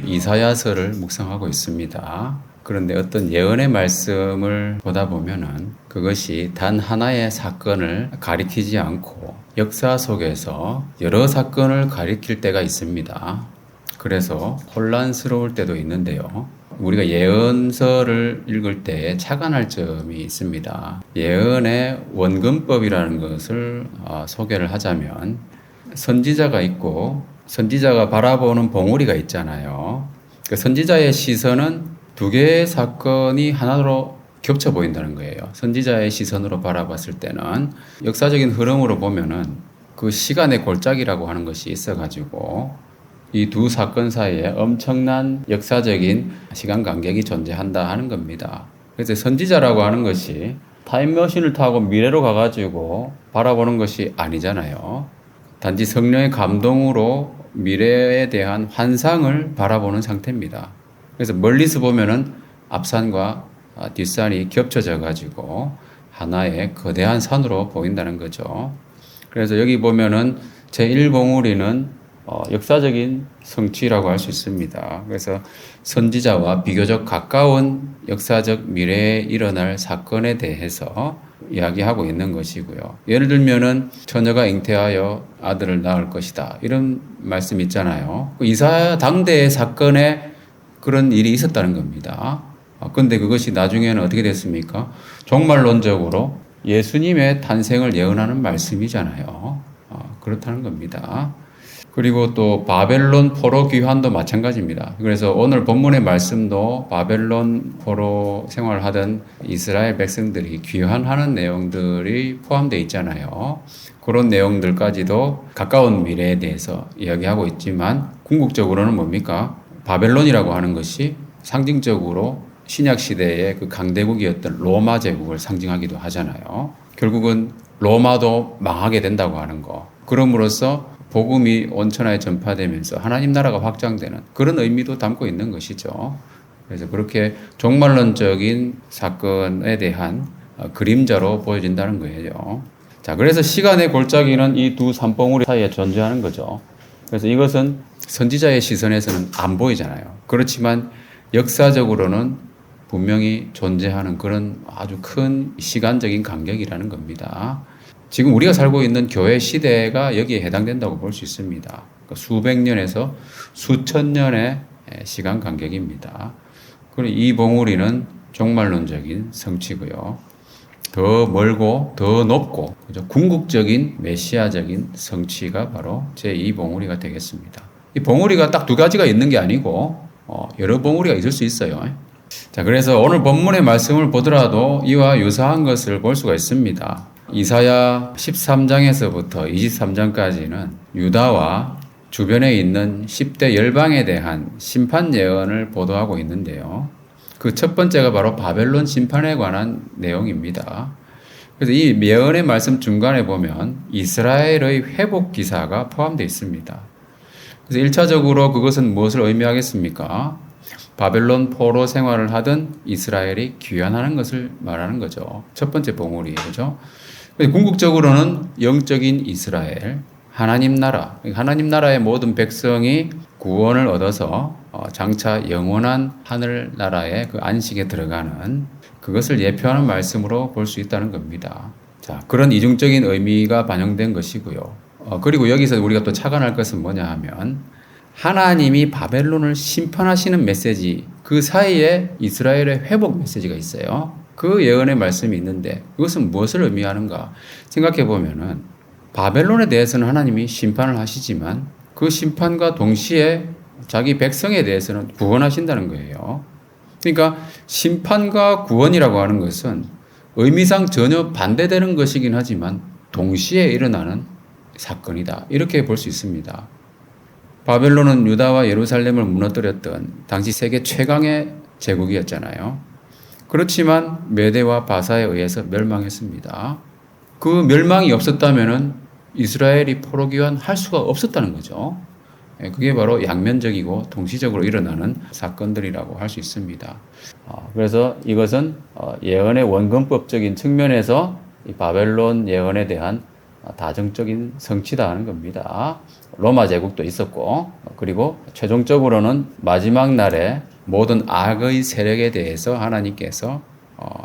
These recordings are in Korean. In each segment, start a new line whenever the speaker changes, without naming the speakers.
이사야서를 묵상하고 있습니다. 그런데 어떤 예언의 말씀을 보다 보면은 그것이 단 하나의 사건을 가리키지 않고 역사 속에서 여러 사건을 가리킬 때가 있습니다. 그래서 혼란스러울 때도 있는데요. 우리가 예언서를 읽을 때 착안할 점이 있습니다. 예언의 원근법이라는 것을 소개를 하자면 선지자가 있고 선지자가 바라보는 봉우리가 있잖아요. 그 선지자의 시선은 두 개의 사건이 하나로 겹쳐 보인다는 거예요. 선지자의 시선으로 바라봤을 때는 역사적인 흐름으로 보면은 그 시간의 골짜기라고 하는 것이 있어가지고 이 두 사건 사이에 엄청난 역사적인 시간 간격이 존재한다 하는 겁니다. 그래서 선지자라고 하는 것이 타임머신을 타고 미래로 가가지고 바라보는 것이 아니잖아요. 단지 성령의 감동으로 미래에 대한 환상을 바라보는 상태입니다. 그래서 멀리서 보면은 앞산과 뒷산이 겹쳐져 가지고 하나의 거대한 산으로 보인다는 거죠. 그래서 여기 보면은 제1봉우리는 역사적인 성취라고 할 수 있습니다. 그래서 선지자와 비교적 가까운 역사적 미래에 일어날 사건에 대해서 이야기하고 있는 것이고요. 예를 들면은 처녀가 잉태하여 아들을 낳을 것이다. 이런 말씀 있잖아요. 이사야 당대의 사건에 그런 일이 있었다는 겁니다. 근데 그것이 나중에는 어떻게 됐습니까? 종말론적으로 예수님의 탄생을 예언하는 말씀이잖아요. 그렇다는 겁니다. 그리고 또 바벨론 포로 귀환도 마찬가지입니다. 그래서 오늘 본문의 말씀도 바벨론 포로 생활하던 이스라엘 백성들이 귀환하는 내용들이 포함되어 있잖아요. 그런 내용들까지도 가까운 미래에 대해서 이야기하고 있지만 궁극적으로는 뭡니까? 바벨론이라고 하는 것이 상징적으로 신약 시대의 그 강대국이었던 로마 제국을 상징하기도 하잖아요. 결국은 로마도 망하게 된다고 하는 거. 그럼으로써 복음이 온천하에 전파되면서 하나님 나라가 확장되는 그런 의미도 담고 있는 것이죠. 그래서 그렇게 종말론적인 사건에 대한 그림자로 보여진다는 거예요. 자, 그래서 시간의 골짜기는 이 두 산봉우리 사이에 존재하는 거죠. 그래서 이것은 선지자의 시선에서는 안 보이잖아요. 그렇지만 역사적으로는 분명히 존재하는 그런 아주 큰 시간적인 간격이라는 겁니다. 지금 우리가 살고 있는 교회 시대가 여기에 해당된다고 볼 수 있습니다. 그러니까 수백 년에서 수천 년의 시간 간격입니다. 그리고 이 봉우리는 종말론적인 성취고요. 더 멀고 더 높고 그죠? 궁극적인 메시아적인 성취가 바로 제2봉우리가 되겠습니다. 이 봉우리가 딱 두 가지가 있는 게 아니고 여러 봉우리가 있을 수 있어요. 자, 그래서 오늘 본문의 말씀을 보더라도 이와 유사한 것을 볼 수가 있습니다. 이사야 13장에서부터 23장까지는 유다와 주변에 있는 10대 열방에 대한 심판 예언을 보도하고 있는데요. 그 첫 번째가 바로 바벨론 심판에 관한 내용입니다. 그래서 이 예언의 말씀 중간에 보면 이스라엘의 회복 기사가 포함되어 있습니다. 그래서 1차적으로 그것은 무엇을 의미하겠습니까? 바벨론 포로 생활을 하던 이스라엘이 귀환하는 것을 말하는 거죠. 첫 번째 봉우리, 그죠? 궁극적으로는 영적인 이스라엘, 하나님 나라의 모든 백성이 구원을 얻어서 장차 영원한 하늘나라의 그 안식에 들어가는 그것을 예표하는 말씀으로 볼 수 있다는 겁니다. 자, 그런 이중적인 의미가 반영된 것이고요. 그리고 여기서 우리가 또 착안할 것은 뭐냐 하면 하나님이 바벨론을 심판하시는 메시지, 그 사이에 이스라엘의 회복 메시지가 있어요. 그 예언의 말씀이 있는데 그것은 무엇을 의미하는가 생각해 보면은 바벨론에 대해서는 하나님이 심판을 하시지만 그 심판과 동시에 자기 백성에 대해서는 구원하신다는 거예요. 그러니까 심판과 구원이라고 하는 것은 의미상 전혀 반대되는 것이긴 하지만 동시에 일어나는 사건이다. 이렇게 볼 수 있습니다. 바벨론은 유다와 예루살렘을 무너뜨렸던 당시 세계 최강의 제국이었잖아요. 그렇지만 메대와 바사에 의해서 멸망했습니다. 그 멸망이 없었다면은 이스라엘이 포로 귀환할 수가 없었다는 거죠. 그게 바로 양면적이고 동시적으로 일어나는 사건들이라고 할 수 있습니다. 그래서 이것은 예언의 원근법적인 측면에서 이 바벨론 예언에 대한 다정적인 성취다 하는 겁니다. 로마 제국도 있었고, 그리고 최종적으로는 마지막 날에 모든 악의 세력에 대해서 하나님께서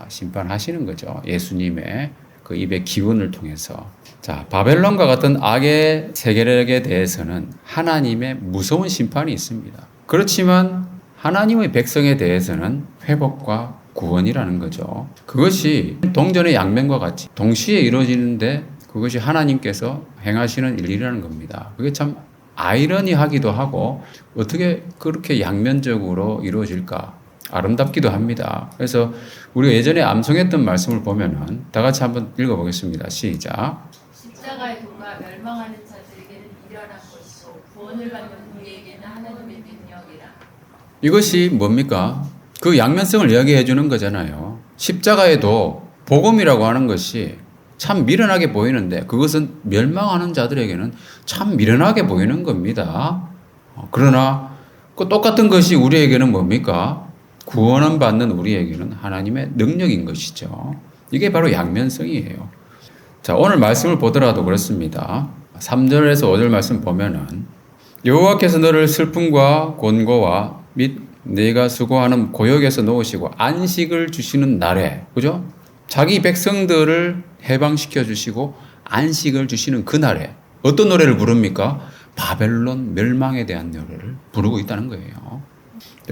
심판하시는 거죠. 예수님의 그 입의 기운을 통해서. 자, 바벨론과 같은 악의 세력에 대해서는 하나님의 무서운 심판이 있습니다. 그렇지만 하나님의 백성에 대해서는 회복과 구원이라는 거죠. 그것이 동전의 양면과 같이 동시에 이루어지는데 그것이 하나님께서 행하시는 일이라는 겁니다. 그게 참 아이러니하기도 하고 어떻게 그렇게 양면적으로 이루어질까? 아름답기도 합니다. 그래서 우리가 예전에 암송했던 말씀을 보면은 다 같이 한번 읽어보겠습니다. 시작.
십자가의 도가 멸망하는 자들에게는 미련한 것이요 구원을 받는 우리에게는 하나님의 능력이라.
이것이 뭡니까? 그 양면성을 이야기해 주는 거잖아요. 십자가의 도, 복음이라고 하는 것이 참 미련하게 보이는데 그것은 멸망하는 자들에게는 참 미련하게 보이는 겁니다. 그러나 그 똑같은 것이 우리에게는 뭡니까? 구원을 받는 우리에게는 하나님의 능력인 것이죠. 이게 바로 양면성이에요. 자, 오늘 말씀을 보더라도 그렇습니다. 3절에서 5절 말씀 보면은 여호와께서 너를 슬픔과 곤고와 및 네가 수고하는 고역에서 놓으시고 안식을 주시는 날에, 그죠? 자기 백성들을 해방시켜 주시고 안식을 주시는 그 날에 어떤 노래를 부릅니까? 바벨론 멸망에 대한 노래를 부르고 있다는 거예요.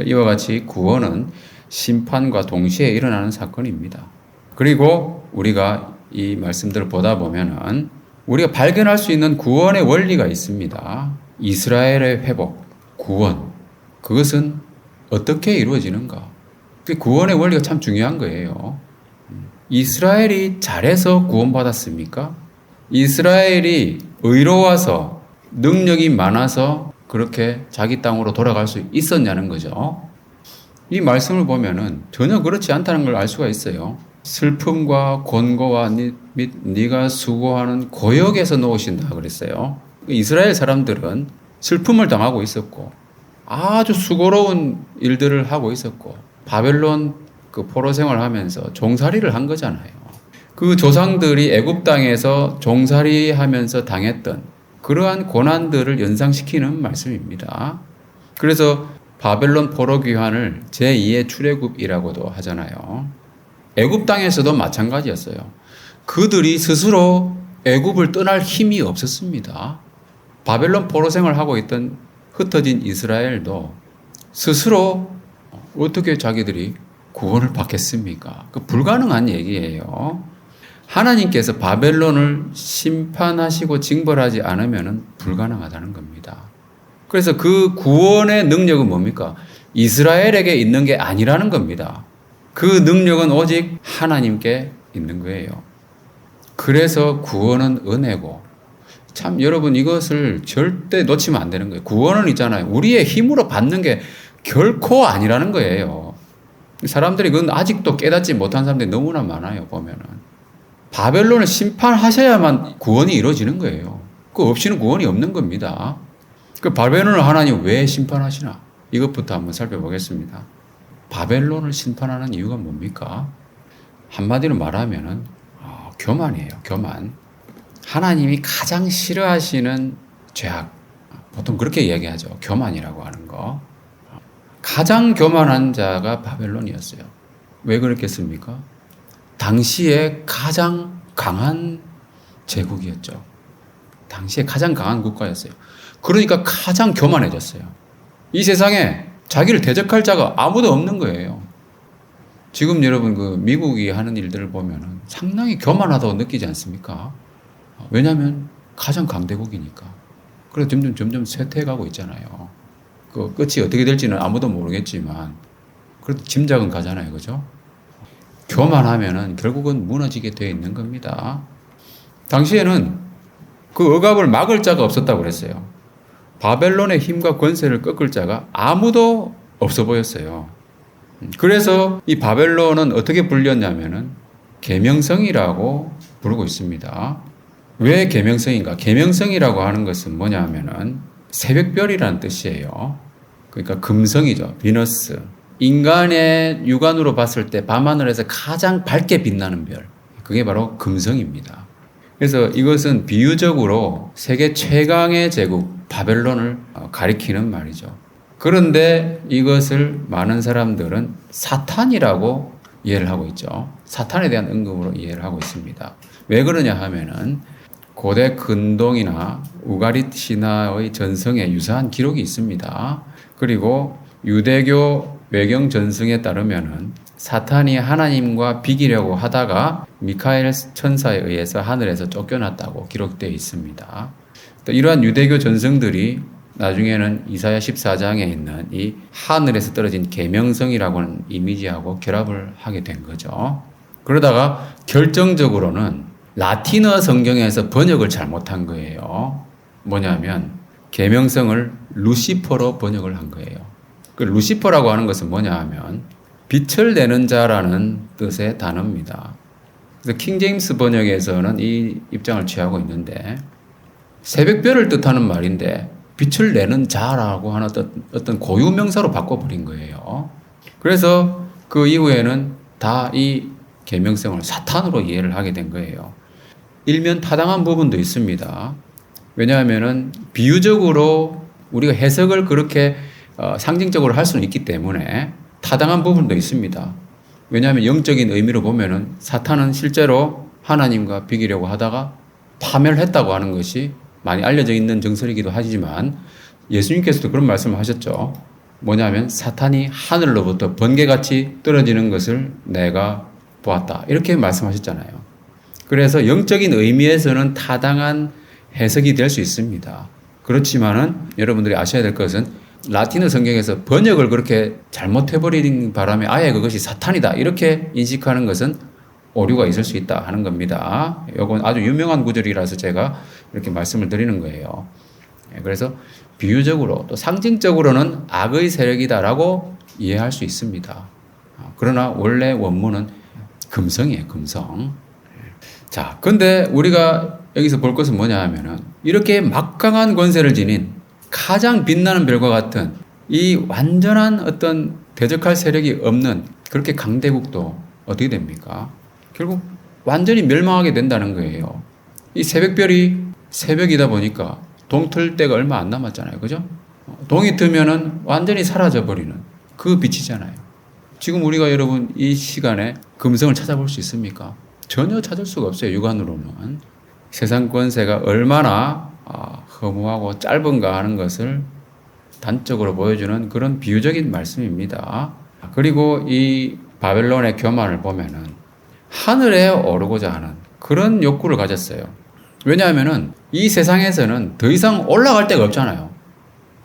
이와 같이 구원은 심판과 동시에 일어나는 사건입니다. 그리고 우리가 이 말씀들을 보다 보면은 우리가 발견할 수 있는 구원의 원리가 있습니다. 이스라엘의 회복, 구원. 그것은 어떻게 이루어지는가? 그 구원의 원리가 참 중요한 거예요. 이스라엘이 잘해서 구원받았습니까? 이스라엘이 의로워서 능력이 많아서 그렇게 자기 땅으로 돌아갈 수 있었냐는 거죠. 이 말씀을 보면은 전혀 그렇지 않다는 걸 알 수가 있어요. 슬픔과 곤고와 및 네가 수고하는 고역에서 놓으신다 그랬어요. 이스라엘 사람들은 슬픔을 당하고 있었고 아주 수고로운 일들을 하고 있었고 바벨론 그 포로 생활하면서 종살이를 한 거잖아요. 그 조상들이 애굽 땅에서 종살이하면서 당했던 그러한 고난들을 연상시키는 말씀입니다. 그래서 바벨론 포로 귀환을 제2의 출애굽이라고도 하잖아요. 애굽 땅에서도 마찬가지였어요. 그들이 스스로 애굽을 떠날 힘이 없었습니다. 바벨론 포로 생활하고 있던 흩어진 이스라엘도 스스로 어떻게 자기들이 구원을 받겠습니까? 그 불가능한 얘기예요. 하나님께서 바벨론을 심판하시고 징벌하지 않으면 불가능하다는 겁니다. 그래서 그 구원의 능력은 뭡니까? 이스라엘에게 있는 게 아니라는 겁니다. 그 능력은 오직 하나님께 있는 거예요. 그래서 구원은 은혜고, 참 여러분 이것을 절대 놓치면 안 되는 거예요. 구원은 있잖아요. 우리의 힘으로 받는 게 결코 아니라는 거예요. 사람들이 그건 아직도 깨닫지 못한 사람들이 너무나 많아요, 보면은. 바벨론을 심판하셔야만 구원이 이루어지는 거예요. 그 없이는 구원이 없는 겁니다. 그 바벨론을 하나님 왜 심판하시나? 이것부터 한번 살펴보겠습니다. 바벨론을 심판하는 이유가 뭡니까? 한마디로 말하면은, 교만이에요, 교만. 하나님이 가장 싫어하시는 죄악. 보통 그렇게 이야기하죠. 교만이라고 하는 거. 가장 교만한 자가 바벨론이었어요. 왜 그랬겠습니까? 당시에 가장 강한 제국이었죠. 당시에 가장 강한 국가였어요. 그러니까 가장 교만해졌어요. 이 세상에 자기를 대적할 자가 아무도 없는 거예요. 지금 여러분 그 미국이 하는 일들을 보면은 상당히 교만하다고 느끼지 않습니까? 왜냐하면 가장 강대국이니까. 그래서 점점 쇠퇴해가고 있잖아요. 그 끝이 어떻게 될지는 아무도 모르겠지만 그래도 짐작은 가잖아요. 그죠? 교만하면은 결국은 무너지게 되어 있는 겁니다. 당시에는 그 억압을 막을 자가 없었다고 그랬어요. 바벨론의 힘과 권세를 꺾을 자가 아무도 없어 보였어요. 그래서 이 바벨론은 어떻게 불렸냐면은 계명성이라고 부르고 있습니다. 왜 계명성인가? 계명성이라고 하는 것은 뭐냐면은 새벽별이라는 뜻이에요. 그러니까 금성이죠. 비너스. 인간의 육안으로 봤을 때 밤하늘에서 가장 밝게 빛나는 별. 그게 바로 금성입니다. 그래서 이것은 비유적으로 세계 최강의 제국 바벨론을 가리키는 말이죠. 그런데 이것을 많은 사람들은 사탄이라고 이해를 하고 있죠. 사탄에 대한 언급으로 이해를 하고 있습니다. 왜 그러냐 하면은 고대 근동이나 우가리 신화의 전승에 유사한 기록이 있습니다. 그리고 유대교 외경 전승에 따르면은 사탄이 하나님과 비기려고 하다가 미카엘 천사에 의해서 하늘에서 쫓겨났다고 기록되어 있습니다. 또 이러한 유대교 전승들이 나중에는 이사야 14장에 있는 이 하늘에서 떨어진 계명성이라고 하는 이미지하고 결합을 하게 된 거죠. 그러다가 결정적으로는 라틴어 성경에서 번역을 잘못한 거예요. 뭐냐면 계명성을 루시퍼로 번역을 한 거예요. 그 루시퍼라고 하는 것은 뭐냐 하면 빛을 내는 자라는 뜻의 단어입니다. 그래서 킹제임스 번역에서는 이 입장을 취하고 있는데 새벽별을 뜻하는 말인데 빛을 내는 자라고 하는 어떤 고유명사로 바꿔버린 거예요. 그래서 그 이후에는 다 이 계명성을 사탄으로 이해를 하게 된 거예요. 일면 타당한 부분도 있습니다. 왜냐하면은 비유적으로 우리가 해석을 그렇게 상징적으로 할 수는 있기 때문에 타당한 부분도 있습니다. 왜냐하면 영적인 의미로 보면은 사탄은 실제로 하나님과 비기려고 하다가 파멸을 했다고 하는 것이 많이 알려져 있는 정설이기도 하지만 예수님께서도 그런 말씀을 하셨죠. 뭐냐면 사탄이 하늘로부터 번개같이 떨어지는 것을 내가 보았다. 이렇게 말씀하셨잖아요. 그래서 영적인 의미에서는 타당한 해석이 될 수 있습니다. 그렇지만은 여러분들이 아셔야 될 것은 라틴어 성경에서 번역을 그렇게 잘못해버린 바람에 아예 그것이 사탄이다. 이렇게 인식하는 것은 오류가 있을 수 있다 하는 겁니다. 이건 아주 유명한 구절이라서 제가 이렇게 말씀을 드리는 거예요. 그래서 비유적으로 또 상징적으로는 악의 세력이다라고 이해할 수 있습니다. 그러나 원래 원문은 금성이에요, 금성. 자, 근데 우리가 여기서 볼 것은 뭐냐 하면은 이렇게 막강한 권세를 지닌 가장 빛나는 별과 같은 이 완전한 어떤 대적할 세력이 없는 그렇게 강대국도 어떻게 됩니까? 결국 완전히 멸망하게 된다는 거예요. 이 새벽별이 새벽이다 보니까 동 틀 때가 얼마 안 남았잖아요. 그죠? 동이 트면은 완전히 사라져버리는 그 빛이잖아요. 지금 우리가 여러분 이 시간에 금성을 찾아볼 수 있습니까? 전혀 찾을 수가 없어요. 육안으로는. 세상 권세가 얼마나 허무하고 짧은가 하는 것을 단적으로 보여주는 그런 비유적인 말씀입니다. 그리고 이 바벨론의 교만을 보면은 하늘에 오르고자 하는 그런 욕구를 가졌어요. 왜냐하면은 이 세상에서는 더 이상 올라갈 데가 없잖아요.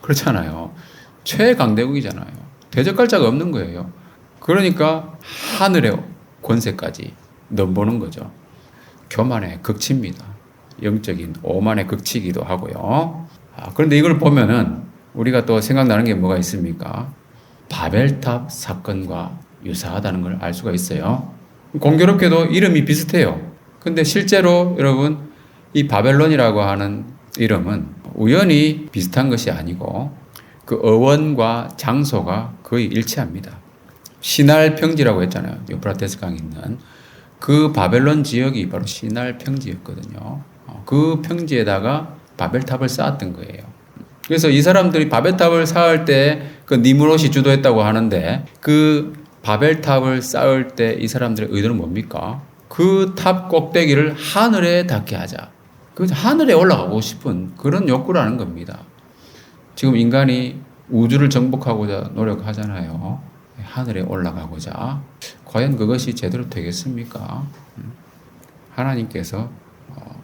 그렇잖아요. 최강대국이잖아요. 대적할 자가 없는 거예요. 그러니까 하늘의 권세까지 넘보는 거죠. 교만의 극치입니다. 영적인 오만의 극치이기도 하고요. 그런데 이걸 보면은 우리가 또 생각나는 게 뭐가 있습니까? 바벨탑 사건과 유사하다는 걸 알 수가 있어요. 공교롭게도 이름이 비슷해요. 근데 실제로 여러분 이 바벨론이라고 하는 이름은 우연히 비슷한 것이 아니고 그 어원과 장소가 거의 일치합니다. 시날 평지라고 했잖아요. 유프라테스 강에 있는 그 바벨론 지역이 바로 시날 평지였거든요. 그 평지에다가 바벨탑을 쌓았던 거예요. 그래서 이 사람들이 바벨탑을 쌓을 때 그 니므롯이 주도했다고 하는데 그 바벨탑을 쌓을 때 이 사람들의 의도는 뭡니까? 그 탑 꼭대기를 하늘에 닿게 하자. 그 하늘에 올라가고 싶은 그런 욕구라는 겁니다. 지금 인간이 우주를 정복하고자 노력하잖아요. 하늘에 올라가고자. 과연 그것이 제대로 되겠습니까? 하나님께서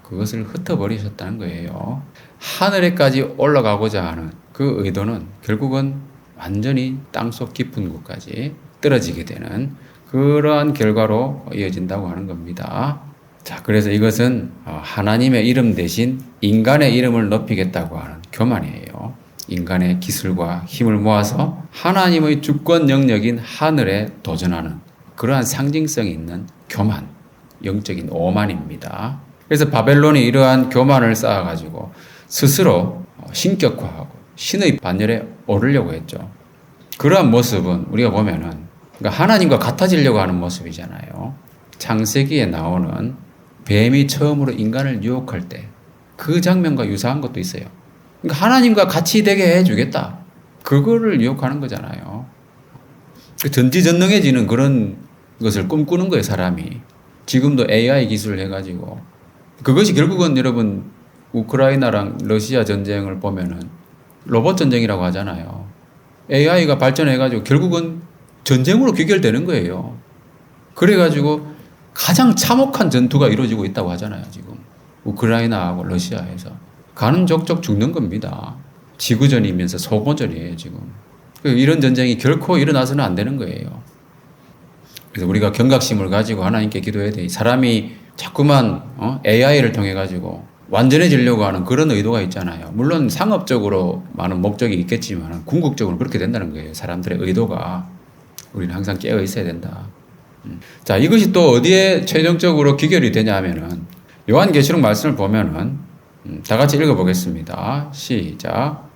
그것을 흩어버리셨다는 거예요. 하늘에까지 올라가고자 하는 그 의도는 결국은 완전히 땅속 깊은 곳까지 떨어지게 되는 그러한 결과로 이어진다고 하는 겁니다. 자, 그래서 이것은 하나님의 이름 대신 인간의 이름을 높이겠다고 하는 교만이에요. 인간의 기술과 힘을 모아서 하나님의 주권 영역인 하늘에 도전하는 그러한 상징성이 있는 교만, 영적인 오만입니다. 그래서 바벨론이 이러한 교만을 쌓아가지고 스스로 신격화하고 신의 반열에 오르려고 했죠. 그러한 모습은 우리가 보면은 그러니까 하나님과 같아지려고 하는 모습이잖아요. 창세기에 나오는 뱀이 처음으로 인간을 유혹할 때 그 장면과 유사한 것도 있어요. 그러니까 하나님과 같이 되게 해주겠다. 그거를 유혹하는 거잖아요. 전지전능해지는 그런 것을 꿈꾸는 거예요, 사람이. 지금도 AI 기술을 해가지고. 그것이 결국은 여러분, 우크라이나랑 러시아 전쟁을 보면은 로봇 전쟁이라고 하잖아요. AI가 발전해가지고 결국은 전쟁으로 귀결되는 거예요. 그래가지고 가장 참혹한 전투가 이루어지고 있다고 하잖아요, 지금. 우크라이나하고 러시아에서. 가는 족족 죽는 겁니다. 지구전이면서 소모전이에요, 지금. 이런 전쟁이 결코 일어나서는 안 되는 거예요. 그래서 우리가 경각심을 가지고 하나님께 기도해야 돼. 사람이 자꾸만 AI를 통해 가지고 완전해지려고 하는 그런 의도가 있잖아요. 물론 상업적으로 많은 목적이 있겠지만 궁극적으로 그렇게 된다는 거예요. 사람들의 의도가. 우리는 항상 깨어 있어야 된다. 자, 이것이 또 어디에 최종적으로 귀결이 되냐 하면은 요한계시록 말씀을 보면은 다 같이 읽어보겠습니다. 시작.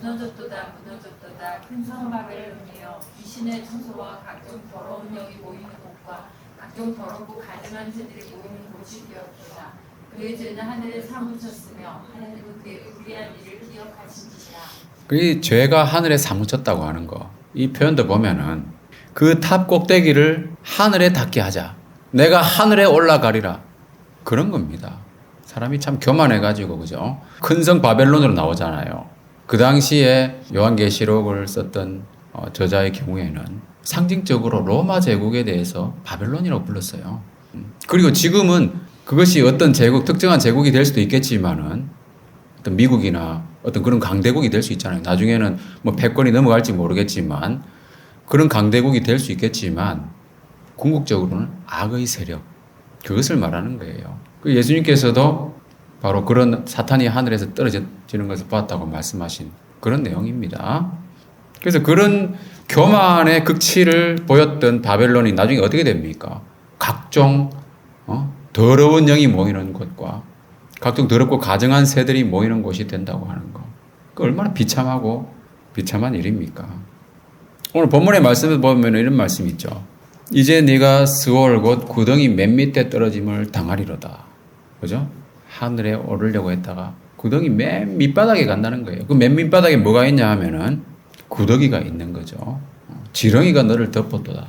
무너졌도다 무너졌도다 큰 성 바벨론이여 귀신의 청소와 각종 더러운 영이 모이는 곳과 각종 더럽고 가증한 죄들이 모이는 곳이 되었도다. 그의 죄는 하늘에 사무쳤으며 하나님은 그의 불의한 일을 기억하신지라.
그 죄가 하늘에 사무쳤다고 하는 거. 이 표현도 보면은 그 탑 꼭대기를 하늘에 닿게 하자. 내가 하늘에 올라가리라. 그런 겁니다. 사람이 참 교만해가지고, 그죠? 큰 성 바벨론으로 나오잖아요. 그 당시에 요한계시록을 썼던 저자의 경우에는 상징적으로 로마 제국에 대해서 바벨론이라고 불렀어요. 그리고 지금은 그것이 어떤 제국, 특정한 제국이 될 수도 있겠지만은 어떤 미국이나 어떤 그런 강대국이 될 수 있잖아요. 나중에는 뭐 패권이 넘어갈지 모르겠지만 그런 강대국이 될 수 있겠지만 궁극적으로는 악의 세력, 그것을 말하는 거예요. 그 예수님께서도 바로 그런 사탄이 하늘에서 떨어지는 것을 보았다고 말씀하신 그런 내용입니다. 그래서 그런 교만의 극치를 보였던 바벨론이 나중에 어떻게 됩니까? 각종 더러운 영이 모이는 곳과 각종 더럽고 가증한 새들이 모이는 곳이 된다고 하는 거. 그 얼마나 비참하고 비참한 일입니까? 오늘 본문의 말씀을 보면 이런 말씀이 있죠. 이제 네가 스올 곧 구덩이 맨 밑에 떨어짐을 당하리로다. 그죠? 하늘에 오르려고 했다가 구덩이 맨 밑바닥에 간다는 거예요. 그 맨 밑바닥에 뭐가 있냐 하면은 구더기가 있는 거죠. 지렁이가 너를 덮었도다.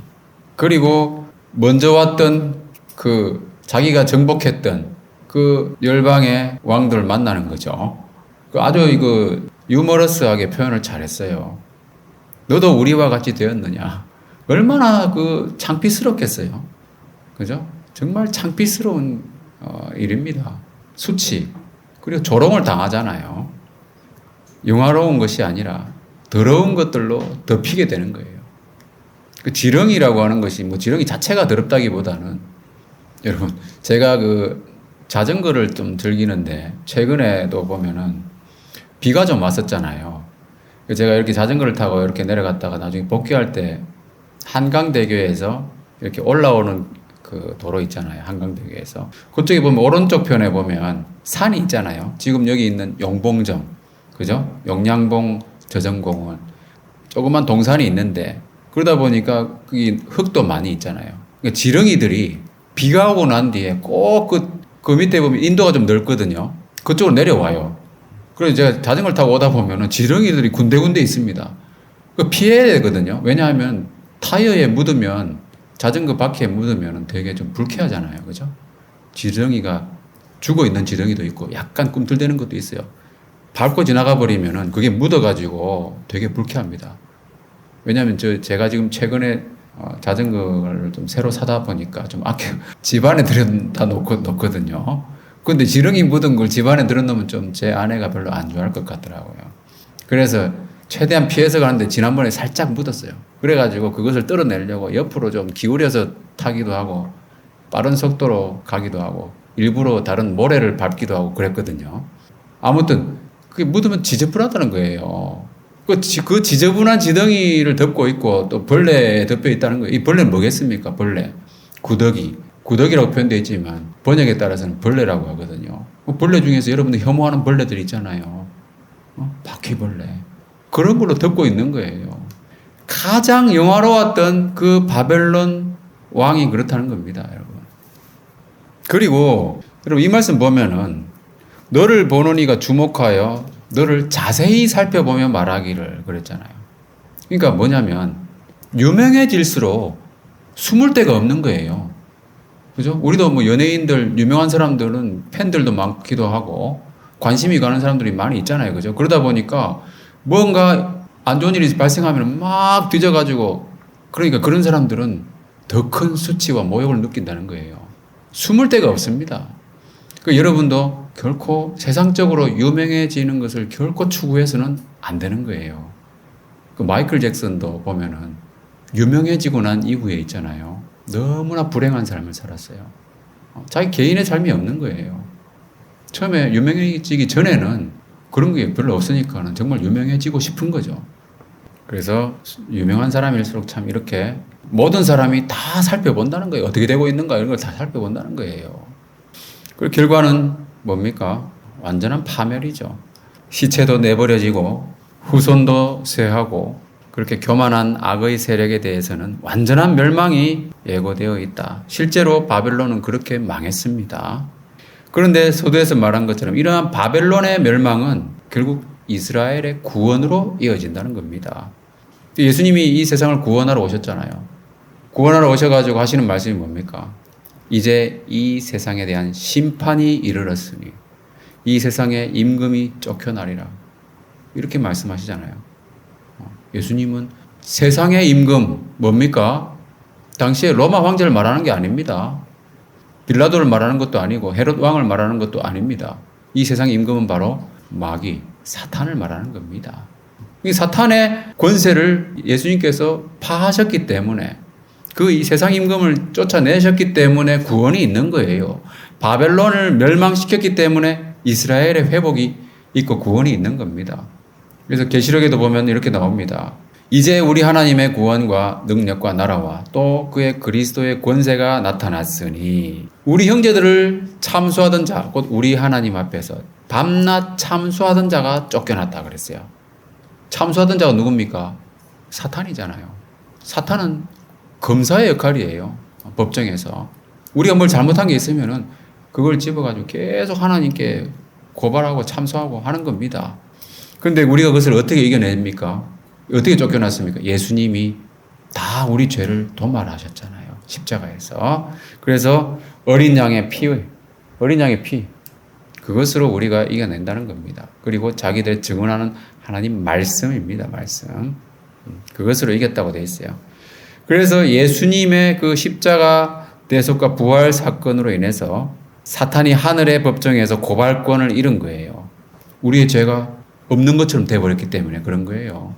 그리고 먼저 왔던 그 자기가 정복했던 그 열방의 왕들 만나는 거죠. 아주 이거 유머러스하게 표현을 잘했어요. 너도 우리와 같이 되었느냐? 얼마나 그 창피스럽겠어요. 그죠? 정말 창피스러운 일입니다. 수치. 그리고 조롱을 당하잖아요. 영화로운 것이 아니라 더러운 것들로 덮이게 되는 거예요. 그 지렁이라고 하는 것이 뭐 지렁이 자체가 더럽다기보다는 여러분, 제가 그 자전거를 좀 즐기는데 최근에도 보면은 비가 좀 왔었잖아요. 제가 이렇게 자전거를 타고 이렇게 내려갔다가 나중에 복귀할 때 한강대교에서 이렇게 올라오는 그 도로 있잖아요. 한강대교에서. 그쪽에 보면 오른쪽 편에 보면 산이 있잖아요. 지금 여기 있는 용봉점. 그죠? 용량봉 저전공원. 조그만 동산이 있는데 그러다 보니까 거기 흙도 많이 있잖아요. 그러니까 지렁이들이 비가 오고 난 뒤에 꼭 그 밑에 보면 인도가 좀 넓거든요. 그쪽으로 내려와요. 그래서 제가 자전거를 타고 오다 보면은 지렁이들이 군데군데 있습니다. 그 피해야 되거든요. 왜냐하면 타이어에 묻으면 자전거 바퀴에 묻으면 되게 좀 불쾌하잖아요. 그죠? 지렁이가 죽어 있는 지렁이도 있고 약간 꿈틀대는 것도 있어요. 밟고 지나가 버리면은 그게 묻어가지고 되게 불쾌합니다. 왜냐하면 제가 지금 최근에 자전거를 좀 새로 사다 보니까 좀 아껴 집안에 들여다 놓거든요. 근데 지렁이 묻은 걸 집안에 들여놓으면 좀 제 아내가 별로 안 좋아할 것 같더라고요. 그래서 최대한 피해서 가는데 지난번에 살짝 묻었어요. 그래가지고 그것을 떨어내려고 옆으로 좀 기울여서 타기도 하고 빠른 속도로 가기도 하고 일부러 다른 모래를 밟기도 하고 그랬거든요. 아무튼 그게 묻으면 지저분하다는 거예요. 그 지저분한 지덩이를 덮고 있고 또 벌레에 덮여 있다는 거예요. 이 벌레는 뭐겠습니까? 벌레. 구더기라고 표현되어 있지만 번역에 따라서는 벌레라고 하거든요. 벌레 중에서 여러분들 혐오하는 벌레들 있잖아요. 바퀴벌레. 그런 걸로 덮고 있는 거예요. 가장 영화로웠던 그 바벨론 왕이 그렇다는 겁니다, 여러분. 그리고 여러분 이 말씀 보면은 너를 보는 이가 주목하여 너를 자세히 살펴보며 말하기를 그랬잖아요. 그러니까 뭐냐면 유명해질수록 숨을 데가 없는 거예요. 그죠? 우리도 뭐 연예인들, 유명한 사람들은 팬들도 많기도 하고 관심이 가는 사람들이 많이 있잖아요. 그죠? 그러다 보니까 뭔가 안 좋은 일이 발생하면 막 뒤져가지고 그러니까 그런 사람들은 더 큰 수치와 모욕을 느낀다는 거예요. 숨을 데가 없습니다. 그 여러분도 결코 세상적으로 유명해지는 것을 결코 추구해서는 안 되는 거예요. 그 마이클 잭슨도 보면은 유명해지고 난 이후에 있잖아요. 너무나 불행한 삶을 살았어요. 자기 개인의 삶이 없는 거예요. 처음에 유명해지기 전에는 그런 게 별로 없으니까는 정말 유명해지고 싶은 거죠. 그래서 유명한 사람일수록 참 이렇게 모든 사람이 다 살펴본다는 거예요. 어떻게 되고 있는가 이런 걸 다 살펴본다는 거예요. 그 결과는 뭡니까? 완전한 파멸이죠. 시체도 내버려지고 후손도 쇠하고 그렇게 교만한 악의 세력에 대해서는 완전한 멸망이 예고되어 있다. 실제로 바벨론은 그렇게 망했습니다. 그런데 서두에서 말한 것처럼 이러한 바벨론의 멸망은 결국 이스라엘의 구원으로 이어진다는 겁니다. 예수님이 이 세상을 구원하러 오셨잖아요. 구원하러 오셔가지고 하시는 말씀이 뭡니까? 이제 이 세상에 대한 심판이 이르렀으니 이 세상의 임금이 쫓겨나리라. 이렇게 말씀하시잖아요. 예수님은 세상의 임금 뭡니까? 당시에 로마 황제를 말하는 게 아닙니다. 빌라도를 말하는 것도 아니고 헤롯 왕을 말하는 것도 아닙니다. 이 세상의 임금은 바로 마귀, 사탄을 말하는 겁니다. 이 사탄의 권세를 예수님께서 파하셨기 때문에 그 이 세상 임금을 쫓아내셨기 때문에 구원이 있는 거예요. 바벨론을 멸망시켰기 때문에 이스라엘의 회복이 있고 구원이 있는 겁니다. 그래서 계시록에도 보면 이렇게 나옵니다. 이제 우리 하나님의 구원과 능력과 나라와 또 그의 그리스도의 권세가 나타났으니 우리 형제들을 참수하던 자, 곧 우리 하나님 앞에서 밤낮 참수하던 자가 쫓겨났다 그랬어요. 참수하던 자가 누굽니까? 사탄이잖아요. 사탄은 검사의 역할이에요. 법정에서. 우리가 뭘 잘못한 게 있으면은 그걸 집어가지고 계속 하나님께 고발하고 참수하고 하는 겁니다. 그런데 우리가 그것을 어떻게 이겨냅니까? 어떻게 쫓겨났습니까? 예수님이 다 우리 죄를 도말하셨잖아요. 십자가에서. 그래서 어린 양의 피, 그것으로 우리가 이겨낸다는 겁니다. 그리고 자기들 증언하는 하나님 말씀입니다. 말씀. 그것으로 이겼다고 되어 있어요. 그래서 예수님의 그 십자가 대속과 부활 사건으로 인해서 사탄이 하늘의 법정에서 고발권을 잃은 거예요. 우리의 죄가 없는 것처럼 돼버렸기 때문에 그런 거예요.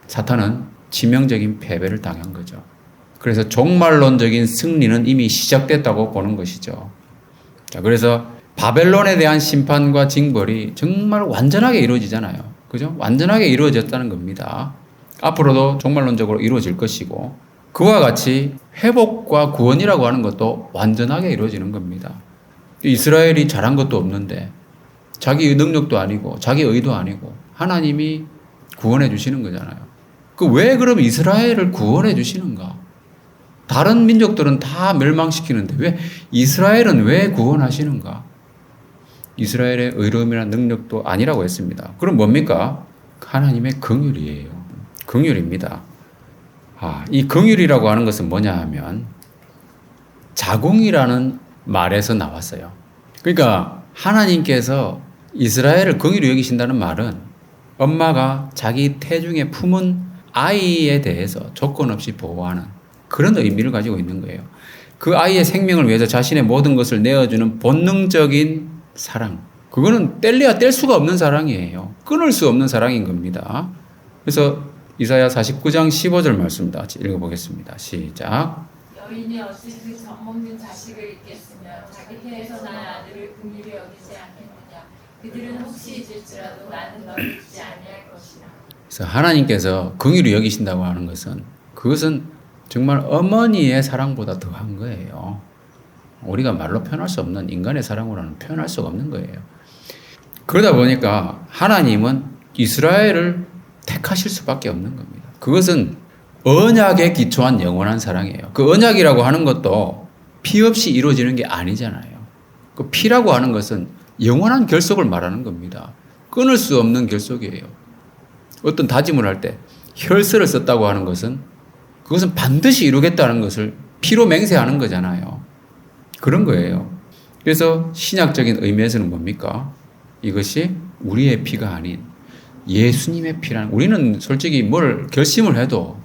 사탄은 치명적인 패배를 당한 거죠. 그래서 종말론적인 승리는 이미 시작됐다고 보는 것이죠. 자, 그래서 바벨론에 대한 심판과 징벌이 정말 완전하게 이루어지잖아요. 그죠? 완전하게 이루어졌다는 겁니다. 앞으로도 종말론적으로 이루어질 것이고 그와 같이 회복과 구원이라고 하는 것도 완전하게 이루어지는 겁니다. 이스라엘이 잘한 것도 없는데 자기 능력도 아니고 자기 의도 아니고 하나님이 구원해 주시는 거잖아요. 그 왜 그럼 이스라엘을 구원해 주시는가? 다른 민족들은 다 멸망시키는데 왜 이스라엘은 왜 구원하시는가? 이스라엘의 의로움이나 능력도 아니라고 했습니다. 그럼 뭡니까? 하나님의 긍휼이에요. 긍휼입니다. 이 긍휼이라고 하는 것은 뭐냐 하면 자궁이라는 말에서 나왔어요. 그러니까 하나님께서 이스라엘을 긍휼히 여기신다는 말은 엄마가 자기 태중에 품은 아이에 대해서 조건 없이 보호하는 그런 의미를 가지고 있는 거예요. 그 아이의 생명을 위해서 자신의 모든 것을 내어주는 본능적인 사랑. 그거는 뗄래야 뗄 수가 없는 사랑이에요. 끊을 수 없는 사랑인 겁니다. 그래서 이사야 49장 15절 말씀 같이 읽어보겠습니다. 시작.
여인이 어찌 그 젖먹는 자식을 잊겠으며 자기 태에서 난 아들을 긍휼히 여기지 않겠느냐. 그들은 혹시 잊을지라도 나는 너를 잊지 아니할 것이라.
그래서 하나님께서 긍휼히 여기신다고 하는 것은 그것은 정말 어머니의 사랑보다 더한 거예요. 우리가 말로 표현할 수 없는 인간의 사랑으로는 표현할 수가 없는 거예요. 그러다 보니까 하나님은 이스라엘을 택하실 수밖에 없는 겁니다. 그것은 언약에 기초한 영원한 사랑이에요. 그 언약이라고 하는 것도 피 없이 이루어지는 게 아니잖아요. 그 피라고 하는 것은 영원한 결속을 말하는 겁니다. 끊을 수 없는 결속이에요. 어떤 다짐을 할 때 혈서를 썼다고 하는 것은 그것은 반드시 이루겠다는 것을 피로 맹세하는 거잖아요. 그런 거예요. 그래서 신약적인 의미에서는 뭡니까? 이것이 우리의 피가 아닌 예수님의 피라는, 우리는 솔직히 뭘 결심을 해도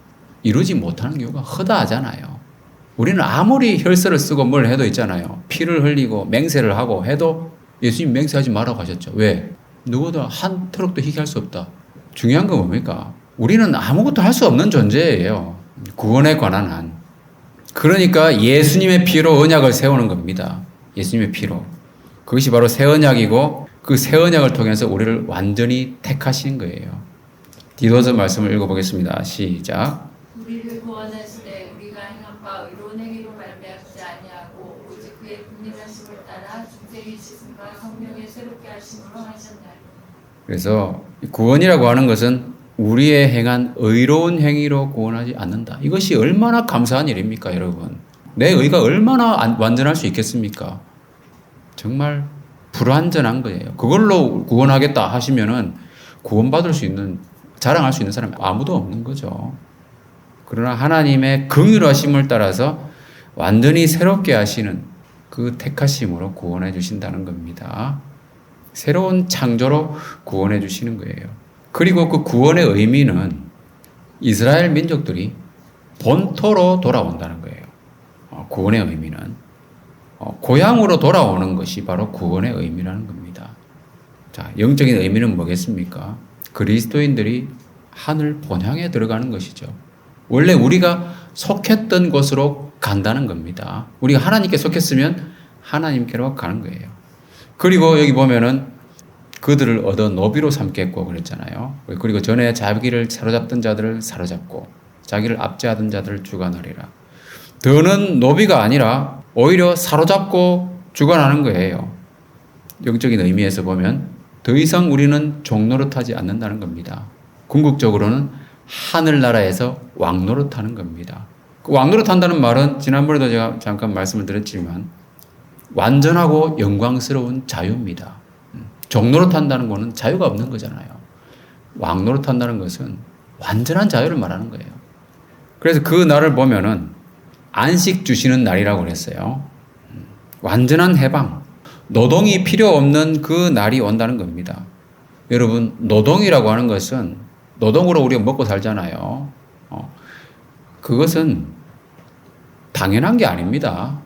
이루지 못하는 경우가 허다하잖아요. 우리는 아무리 혈서를 쓰고 뭘 해도 있잖아요. 피를 흘리고 맹세를 하고 해도 예수님 맹세하지 말라고 하셨죠. 왜? 누구도 한 트럭도 희귀할 수 없다. 중요한 건 뭡니까? 우리는 아무것도 할 수 없는 존재예요. 구원에 관한 한. 그러니까 예수님의 피로 언약을 세우는 겁니다. 예수님의 피로. 그것이 바로 새 언약이고 그 새 언약을 통해서 우리를 완전히 택하신 거예요. 디도서 말씀을 읽어보겠습니다. 시작.
우리를 구원하실 때 우리가 행한 바 의로운 행위로 말미암지 아니하고 오직 그의 분리하심을 따라 중생의 지승과 성령의 새롭게 하심으로 하셨나니.
그래서 구원이라고 하는 것은 우리의 행한 의로운 행위로 구원하지 않는다. 이것이 얼마나 감사한 일입니까, 여러분? 내 의가 얼마나 완전할 수 있겠습니까? 정말 불완전한 거예요. 그걸로 구원하겠다 하시면은 구원받을 수 있는, 자랑할 수 있는 사람이 아무도 없는 거죠. 그러나 하나님의 긍휼하심을 따라서 완전히 새롭게 하시는 그 택하심으로 구원해 주신다는 겁니다. 새로운 창조로 구원해 주시는 거예요. 그리고 그 구원의 의미는 이스라엘 민족들이 본토로 돌아온다는 거예요. 구원의 의미는 고향으로 돌아오는 것이 바로 구원의 의미라는 겁니다. 자, 영적인 의미는 뭐겠습니까? 그리스도인들이 하늘 본향에 들어가는 것이죠. 원래 우리가 속했던 곳으로 간다는 겁니다. 우리가 하나님께 속했으면 하나님께로 가는 거예요. 그리고 여기 보면은 그들을 얻어 노비로 삼겠고 그랬잖아요. 그리고 전에 자기를 사로잡던 자들을 사로잡고 자기를 압제하던 자들을 주관하리라. 더는 노비가 아니라 오히려 사로잡고 주관하는 거예요. 영적인 의미에서 보면 더 이상 우리는 종노릇하지 않는다는 겁니다. 궁극적으로는 하늘나라에서 왕노릇하는 겁니다. 그 왕노릇한다는 말은 지난번에도 제가 잠깐 말씀을 드렸지만 완전하고 영광스러운 자유입니다. 종노릇한다는 것은 자유가 없는 거잖아요. 왕노릇한다는 것은 완전한 자유를 말하는 거예요. 그래서 그 날을 보면은 안식 주시는 날이라고 그랬어요. 완전한 해방, 노동이 필요 없는 그 날이 온다는 겁니다. 여러분, 노동이라고 하는 것은 노동으로 우리가 먹고 살잖아요. 그것은 당연한 게 아닙니다.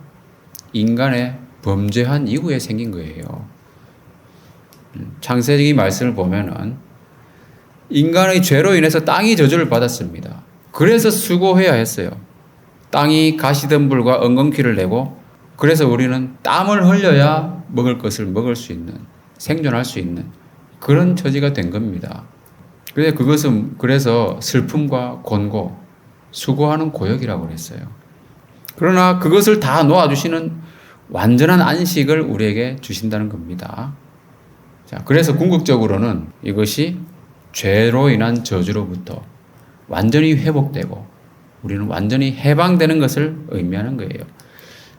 인간의 범죄한 이후에 생긴 거예요. 창세기 말씀을 보면은 인간의 죄로 인해서 땅이 저주를 받았습니다. 그래서 수고해야 했어요. 땅이 가시덤불과 엉겅퀴를 내고, 그래서 우리는 땀을 흘려야 먹을 것을 먹을 수 있는, 생존할 수 있는 그런 처지가 된 겁니다. 그것은 그래서 슬픔과 곤고, 수고하는 고역이라고 그랬어요. 그러나 그것을 다 놓아주시는 완전한 안식을 우리에게 주신다는 겁니다. 자, 그래서 궁극적으로는 이것이 죄로 인한 저주로부터 완전히 회복되고 우리는 완전히 해방되는 것을 의미하는 거예요.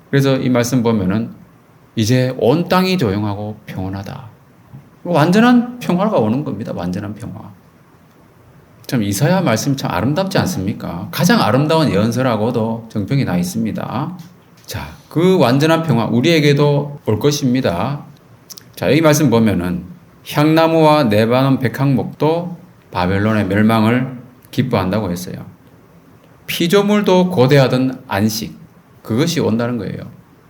그래서 이 말씀 보면은 이제 온 땅이 조용하고 평온하다. 완전한 평화가 오는 겁니다. 완전한 평화. 참 이사야 말씀 참 아름답지 않습니까? 가장 아름다운 예언서라고도 정평이 나 있습니다. 자, 그 완전한 평화 우리에게도 올 것입니다. 자, 이 말씀 보면은 향나무와 레바논 백향목도 바벨론의 멸망을 기뻐한다고 했어요. 피조물도 고대하던 안식, 그것이 온다는 거예요.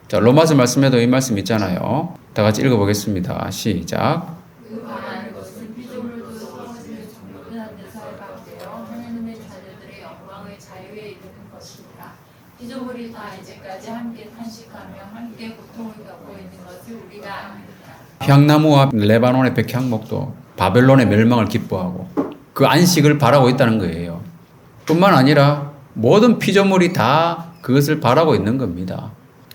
자, 로마서 말씀에도 이 말씀 있잖아요. 다 같이 읽어보겠습니다. 시작.
그 말하는 것은 피조물도 썩어지는 종료한 데서 해방되어 하나님의 자녀들의 영광의 자유에 이르는 것입니다. 피조물이 다 이제까지 함께 탄식하며 함께 고통을 겪고 있는 것을 우리가 압니다.
향나무와 레바논의 백향목도 바벨론의 멸망을 기뻐하고 그 안식을 바라고 있다는 거예요. 뿐만 아니라 모든 피조물이 다 그것을 바라고 있는 겁니다.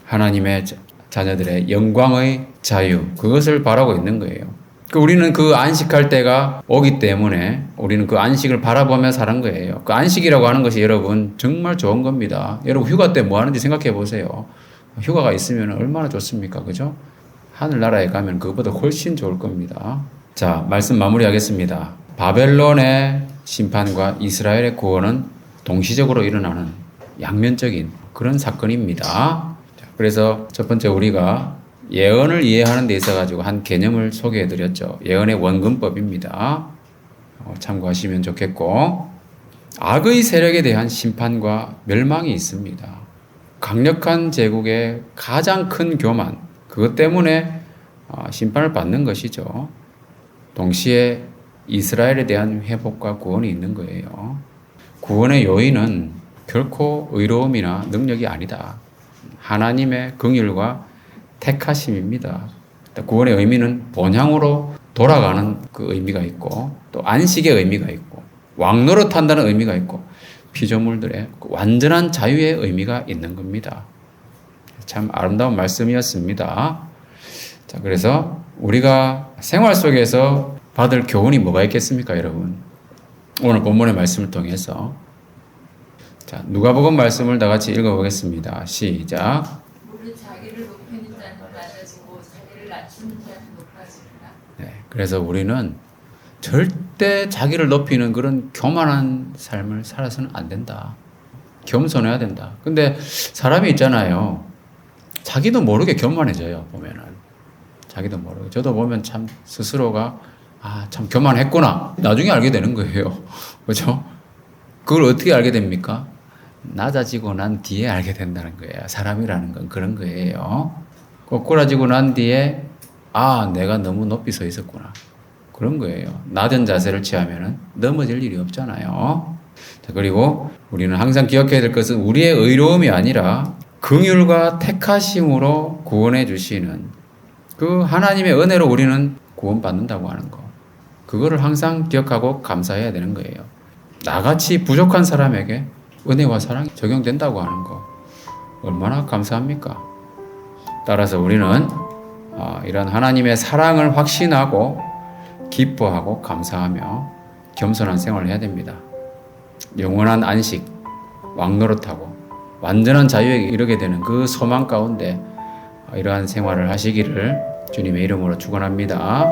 하나님의 자녀들의 영광의 자유, 그것을 바라고 있는 거예요. 우리는 그 안식할 때가 오기 때문에 우리는 그 안식을 바라보며 사는 거예요. 그 안식이라고 하는 것이 여러분 정말 좋은 겁니다. 여러분 휴가 때 뭐 하는지 생각해 보세요. 휴가가 있으면 얼마나 좋습니까? 그죠? 하늘나라에 가면 그것보다 훨씬 좋을 겁니다. 자, 말씀 마무리하겠습니다. 바벨론의 심판과 이스라엘의 구원은 동시적으로 일어나는 양면적인 그런 사건입니다. 자, 그래서 첫 번째 우리가 예언을 이해하는 데 있어가지고 한 개념을 소개해드렸죠. 예언의 원근법입니다. 참고하시면 좋겠고, 악의 세력에 대한 심판과 멸망이 있습니다. 강력한 제국의 가장 큰 교만, 그것 때문에 심판을 받는 것이죠. 동시에 이스라엘에 대한 회복과 구원이 있는 거예요. 구원의 요인은 결코 의로움이나 능력이 아니다. 하나님의 긍휼과 택하심입니다. 구원의 의미는 본향으로 돌아가는 그 의미가 있고, 또 안식의 의미가 있고, 왕노릇한다는 의미가 있고, 피조물들의 완전한 자유의 의미가 있는 겁니다. 참 아름다운 말씀이었습니다. 자, 그래서 우리가 생활 속에서 받을 교훈이 뭐가 있겠습니까, 여러분? 오늘 본문의 말씀을 통해서. 자, 누가복음 말씀을 다 같이 읽어보겠습니다. 시작.
무릇 자기를 높이는 자는 낮아지고 자기를 낮추는 자는 높아집니다.
네, 그래서 우리는 절대 자기를 높이는 그런 교만한 삶을 살아서는 안 된다. 겸손해야 된다. 근데 사람이 있잖아요. 자기도 모르게 교만해져요, 보면은. 자기도 모르게. 저도 보면 참 스스로가, 참 교만했구나. 나중에 알게 되는 거예요. 그죠? 그걸 어떻게 알게 됩니까? 낮아지고 난 뒤에 알게 된다는 거예요. 사람이라는 건 그런 거예요. 꼬꾸라지고 난 뒤에, 내가 너무 높이 서 있었구나. 그런 거예요. 낮은 자세를 취하면 넘어질 일이 없잖아요. 자, 그리고 우리는 항상 기억해야 될 것은 우리의 의로움이 아니라 긍휼과 택하심으로 구원해 주시는 그 하나님의 은혜로 우리는 구원받는다고 하는 거. 그거를 항상 기억하고 감사해야 되는 거예요. 나같이 부족한 사람에게 은혜와 사랑이 적용된다고 하는 거. 얼마나 감사합니까? 따라서 우리는 이런 하나님의 사랑을 확신하고 기뻐하고 감사하며 겸손한 생활을 해야 됩니다. 영원한 안식, 왕노릇하고 완전한 자유에 이르게 되는 그 소망 가운데 이러한 생활을 하시기를 주님의 이름으로 축원합니다.